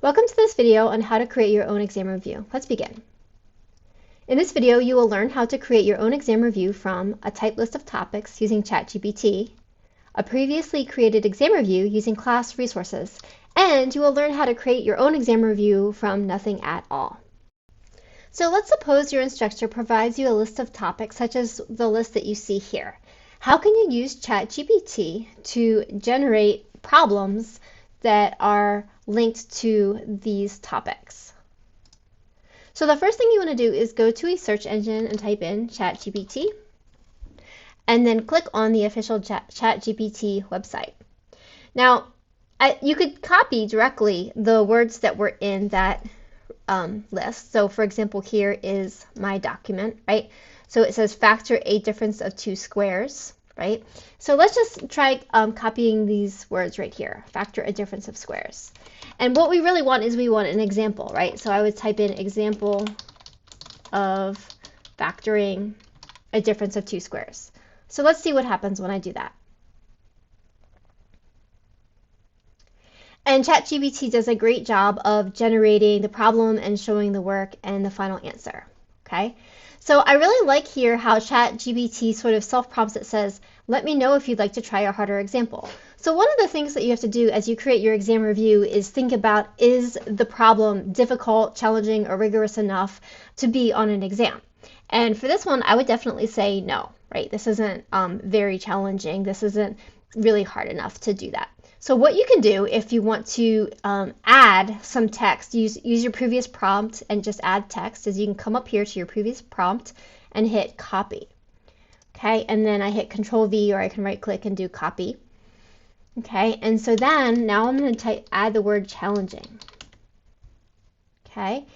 Welcome to this video on how to create your own exam review. Let's begin. In this video, you will learn how to create your own exam review from a typed list of topics using ChatGPT, a previously created exam review using class resources, and you will learn how to create your own exam review from nothing at all. So let's suppose your instructor provides you a list of topics such as the list that you see here. How can you use ChatGPT to generate problems that are linked to these topics? So the first thing you want to do is go to a search engine and type in ChatGPT, and then click on the official ChatGPT website. Now, you could copy directly the words that were in that list. So for example, here is my document, right? So it says factor a difference of two squares, right? So let's just try copying these words right here, factor a difference of squares. And what we really want is we want an example, right? So I would type in example of factoring a difference of two squares. So let's see what happens when I do that. And ChatGPT does a great job of generating the problem and showing the work and the final answer, okay? So I really like here how ChatGPT sort of self-prompts. It says, let me know if you'd like to try a harder example. So one of the things that you have to do as you create your exam review is think about, is the problem difficult, challenging, or rigorous enough to be on an exam? And for this one, I would definitely say no, right? This isn't very challenging. This isn't really hard enough to do that. So what you can do if you want to add some text, use your previous prompt and just add text, is you can come up here to your previous prompt and hit copy. Okay, and then I hit Control V, or I can right click and do copy. Okay, and so then now I'm going to add the word challenging. Okay,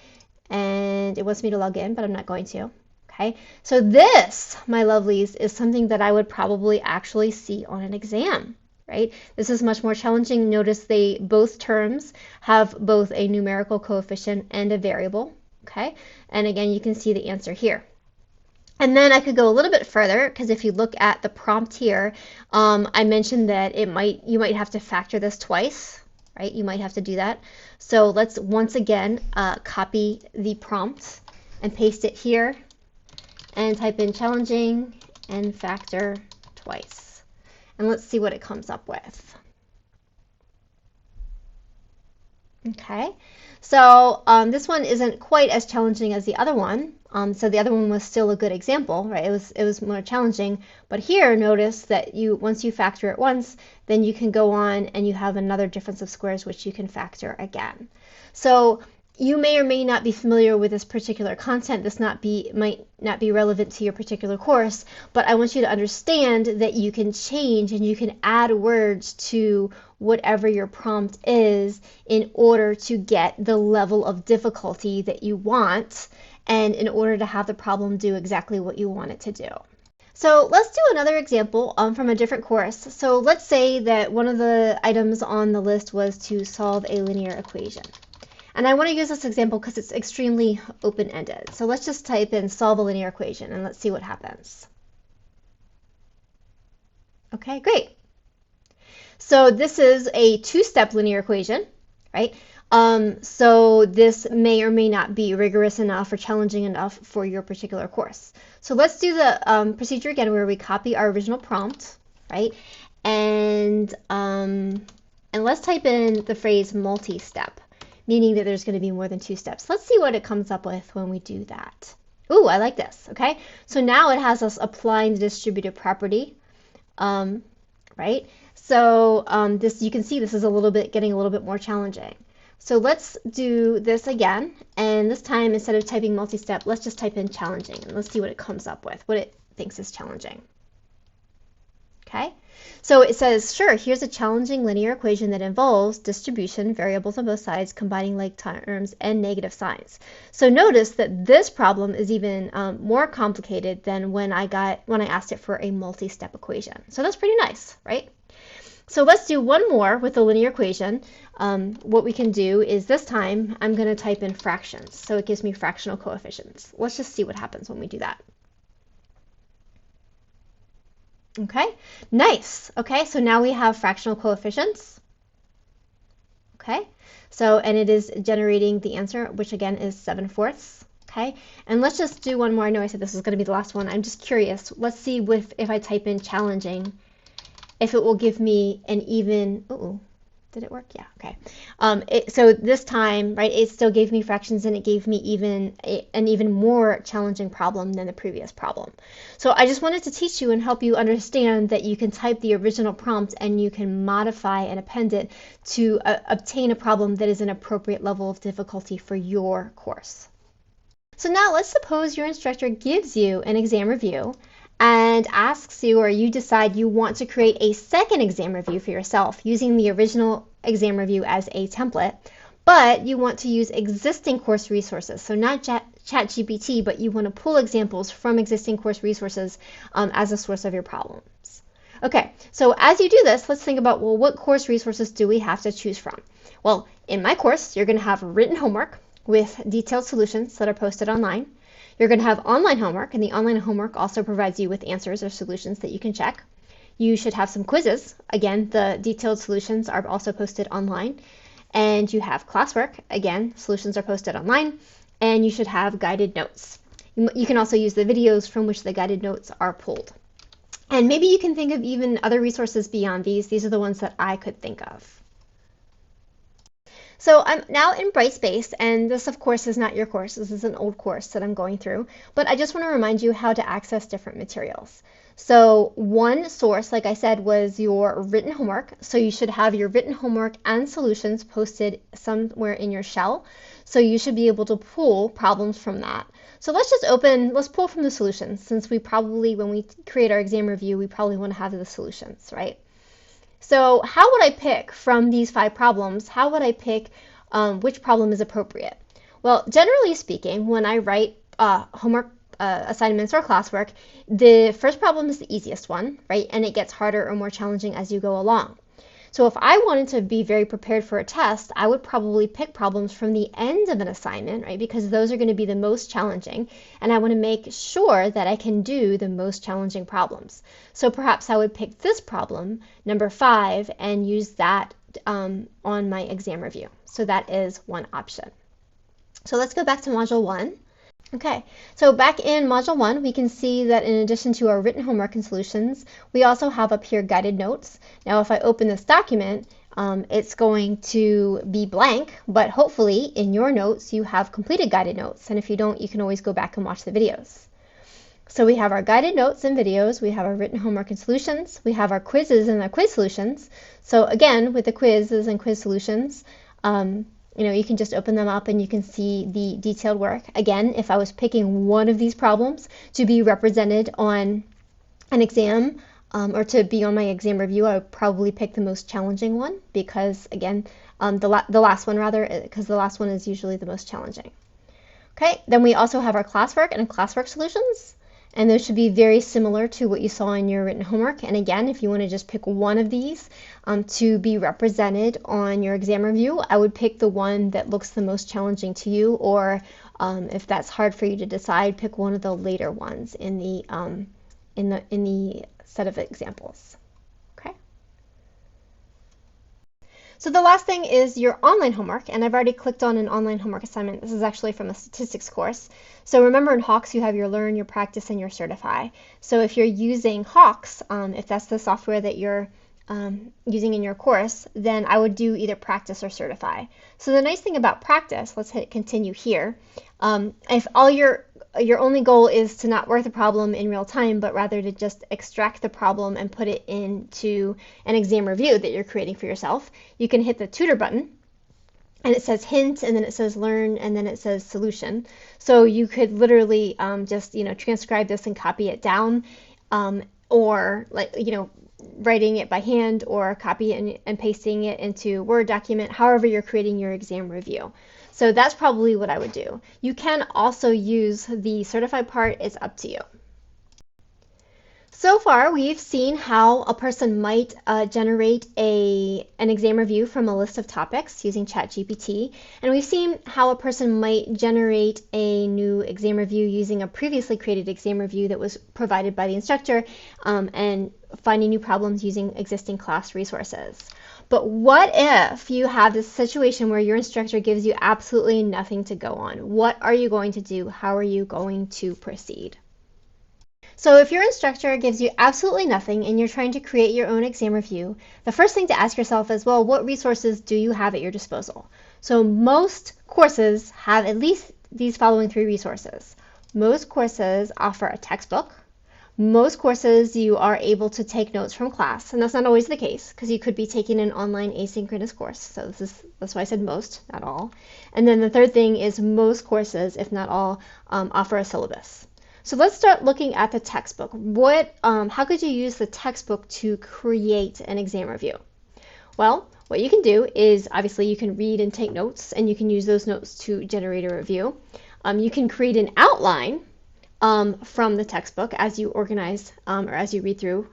and it wants me to log in, but I'm not going to. Okay, so this, my lovelies, is something that I would probably actually see on an exam. Right? This is much more challenging. Notice both terms have both a numerical coefficient and a variable. Okay, and again, you can see the answer here. And then I could go a little bit further, because if you look at the prompt here, I mentioned that you might have to factor this twice, right? You might have to do that. So let's once again copy the prompt and paste it here and type in challenging and factor twice. And let's see what it comes up with. Okay, so this one isn't quite as challenging as the other one. So the other one was still a good example, right? It was more challenging. But here, notice that once you factor it once, then you can go on and you have another difference of squares which you can factor again. So you may or may not be familiar with this particular content. This might not be relevant to your particular course, but I want you to understand that you can change and you can add words to whatever your prompt is in order to get the level of difficulty that you want, and in order to have the problem do exactly what you want it to do. So let's do another example from a different course. So let's say that one of the items on the list was to solve a linear equation. And I want to use this example because it's extremely open-ended. So let's just type in solve a linear equation and let's see what happens. Okay, great. So this is a two-step linear equation, right? So this may or may not be rigorous enough or challenging enough for your particular course. So let's do the procedure again where we copy our original prompt, right? And let's type in the phrase multi-step, meaning that there's going to be more than two steps. Let's see what it comes up with when we do that. Ooh, I like this, okay? So now it has us applying the distributive property, right? So this, you can see this is getting a little bit more challenging. So let's do this again, and this time instead of typing multi-step, let's just type in challenging, and let's see what it comes up with, what it thinks is challenging. Okay, so it says, sure, here's a challenging linear equation that involves distribution, variables on both sides, combining like terms, and negative signs. So notice that this problem is even more complicated than when I asked it for a multi-step equation. So that's pretty nice, right? So let's do one more with the linear equation. What we can do is this time I'm going to type in fractions. So it gives me fractional coefficients. Let's just see what happens when we do that. Okay, nice. Okay, so now we have fractional coefficients. Okay, so, and it is generating the answer, which again is 7/4. Okay, and let's just do one more. I know I said this was going to be the last one. I'm just curious. Let's see if I type in challenging, if it will give me an even, did it work? Yeah, okay. So this time, right, it still gave me fractions and it gave me an even more challenging problem than the previous problem. So I just wanted to teach you and help you understand that you can type the original prompt and you can modify and append it to obtain a problem that is an appropriate level of difficulty for your course. So now let's suppose your instructor gives you an exam review and asks you, or you decide you want to create a second exam review for yourself using the original exam review as a template, but you want to use existing course resources. So not ChatGPT, but you want to pull examples from existing course resources as a source of your problems. Okay, so as you do this, let's think about, well, what course resources do we have to choose from? Well, in my course, you're going to have written homework with detailed solutions that are posted online. You're going to have online homework, and the online homework also provides you with answers or solutions that you can check. You should have some quizzes. Again, the detailed solutions are also posted online. And you have classwork. Again, solutions are posted online. And you should have guided notes. You can also use the videos from which the guided notes are pulled. And maybe you can think of even other resources beyond these. These are the ones that I could think of. So I'm now in Brightspace, and this of course is not your course. This is an old course that I'm going through, but I just want to remind you how to access different materials. So one source, like I said, was your written homework. So you should have your written homework and solutions posted somewhere in your shell. So you should be able to pull problems from that. So let's pull from the solutions, since we probably, when we create our exam review, we probably want to have the solutions, right? So how would I pick from these 5 problems? How would I pick which problem is appropriate? Well, generally speaking, when I write homework assignments or classwork, the first problem is the easiest one, right? And it gets harder or more challenging as you go along. So if I wanted to be very prepared for a test, I would probably pick problems from the end of an assignment, right? Because those are going to be the most challenging, and I want to make sure that I can do the most challenging problems. So perhaps I would pick this problem, number 5, and use that on my exam review. So that is one option. So let's go back to Module 1. Okay, so back in Module 1, we can see that in addition to our written homework and solutions, we also have up here guided notes. Now, if I open this document, it's going to be blank, but hopefully in your notes, you have completed guided notes. And if you don't, you can always go back and watch the videos. So we have our guided notes and videos, we have our written homework and solutions, we have our quizzes and our quiz solutions. So again, with the quizzes and quiz solutions, you can just open them up and you can see the detailed work. Again, if I was picking one of these problems to be represented on an exam or to be on my exam review, I would probably pick the most challenging one because, again, the last one rather, because the last one is usually the most challenging. Okay, then we also have our classwork and classwork solutions. And those should be very similar to what you saw in your written homework. And again, if you want to just pick one of these to be represented on your exam review, I would pick the one that looks the most challenging to you, or if that's hard for you to decide, pick one of the later ones in the set of examples. Okay. So the last thing is your online homework, and I've already clicked on an online homework assignment. This is actually from a statistics course. So remember in Hawks you have your Learn, your Practice, and your Certify. So if you're using Hawks, if that's the software that you're using in your course, then I would do either Practice or Certify. So the nice thing about Practice, let's hit continue here. If all your only goal is to not work the problem in real time, but rather to just extract the problem and put it into an exam review that you're creating for yourself, you can hit the tutor button and it says hint, and then it says learn, and then it says solution. So you could literally just transcribe this and copy it down, or writing it by hand, or copy it and pasting it into Word document, however you're creating your exam review. So that's probably what I would do. You can also use the certified part. It's up to you. So far, we've seen how a person might generate an exam review from a list of topics using ChatGPT, and we've seen how a person might generate a new exam review using a previously created exam review that was provided by the instructor, and finding new problems using existing class resources. But what if you have this situation where your instructor gives you absolutely nothing to go on? What are you going to do? How are you going to proceed? So if your instructor gives you absolutely nothing and you're trying to create your own exam review, the first thing to ask yourself is, well, what resources do you have at your disposal? So most courses have at least these following 3 resources. Most courses offer a textbook. Most courses you are able to take notes from class, and that's not always the case because you could be taking an online asynchronous course. So that's why I said most, not all. And then the third thing is most courses, if not all, offer a syllabus. So let's start looking at the textbook. How could you use the textbook to create an exam review? Well, what you can do is obviously you can read and take notes, and you can use those notes to generate a review. You can create an outline from the textbook as you organize or as you read through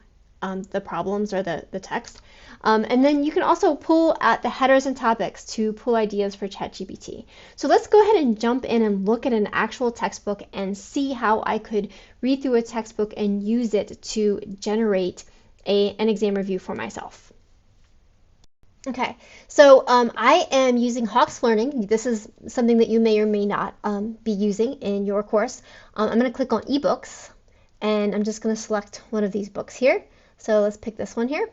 the problems or the text. And then you can also pull at the headers and topics to pull ideas for ChatGPT. So let's go ahead and jump in and look at an actual textbook and see how I could read through a textbook and use it to generate an exam review for myself. Okay, so I am using Hawks Learning. This is something that you may or may not be using in your course. I'm going to click on eBooks, and I'm just going to select one of these books here. So let's pick this one here.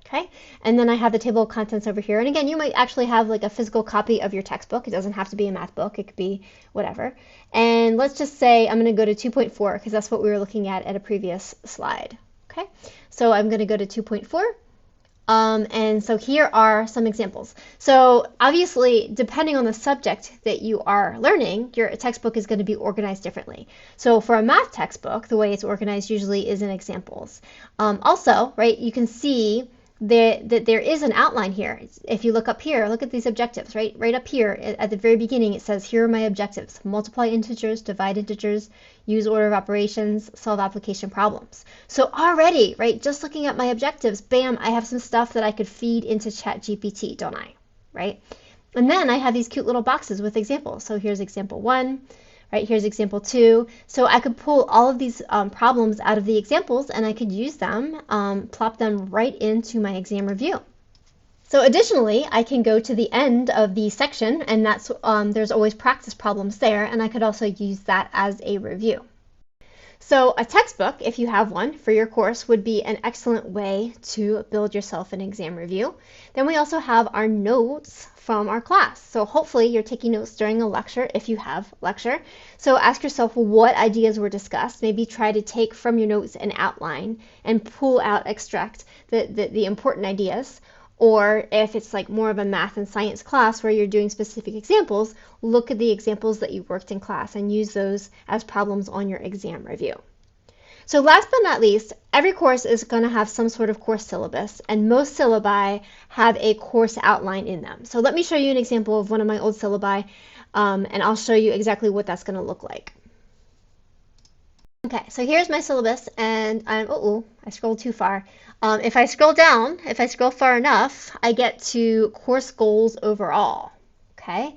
Okay, and then I have the table of contents over here. And again, you might actually have like a physical copy of your textbook. It doesn't have to be a math book. It could be whatever. And let's just say I'm going to go to 2.4 because that's what we were looking at a previous slide. Okay, so I'm going to go to 2.4. And so here are some examples. So obviously, depending on the subject that you are learning, your textbook is going to be organized differently. So for a math textbook, the way it's organized usually is in examples. Also, right, you can see that there is an outline here. If you look up here, look at these objectives, right? Right up here at the very beginning, it says, here are my objectives. Multiply integers, divide integers, use order of operations, solve application problems. So already, right, just looking at my objectives, bam, I have some stuff that I could feed into ChatGPT, don't I? Right? And then I have these cute little boxes with examples. So here's example 1. Right, here's example 2. So I could pull all of these problems out of the examples and I could use them, plop them right into my exam review. So additionally, I can go to the end of the section and that's there's always practice problems there, and I could also use that as a review. So a textbook, if you have one for your course, would be an excellent way to build yourself an exam review. Then we also have our notes from our class. So hopefully you're taking notes during a lecture if you have lecture. So ask yourself what ideas were discussed. Maybe try to take from your notes an outline and pull out, extract the important ideas. Or if it's like more of a math and science class where you're doing specific examples, look at the examples that you worked in class and use those as problems on your exam review. So last but not least, every course is going to have some sort of course syllabus, and most syllabi have a course outline in them. So let me show you an example of one of my old syllabi, and I'll show you exactly what that's going to look like. Okay, so here's my syllabus, and I scrolled too far. If I scroll down, if I scroll far enough, I get to course goals overall. Okay,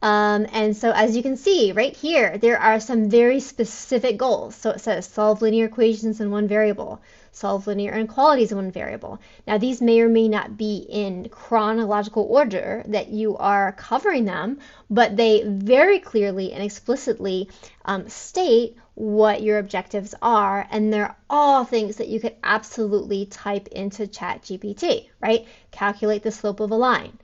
and so as you can see right here, there are some very specific goals. So it says solve linear equations in one variable, solve linear inequalities in one variable. Now these may or may not be in chronological order that you are covering them, but they very clearly and explicitly state what your objectives are, and they're all things that you could absolutely type into ChatGPT, right? Calculate the slope of a line,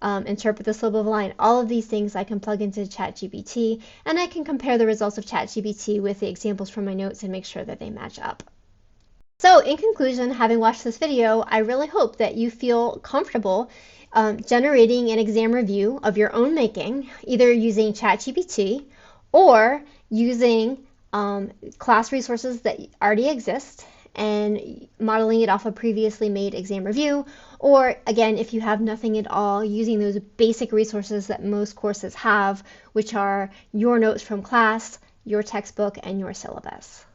interpret the slope of a line. All of these things I can plug into ChatGPT, and I can compare the results of ChatGPT with the examples from my notes and make sure that they match up. So in conclusion, having watched this video, I really hope that you feel comfortable generating an exam review of your own making, either using ChatGPT or using class resources that already exist and modeling it off a previously made exam review, or again, if you have nothing at all, using those basic resources that most courses have, which are your notes from class, your textbook, and your syllabus.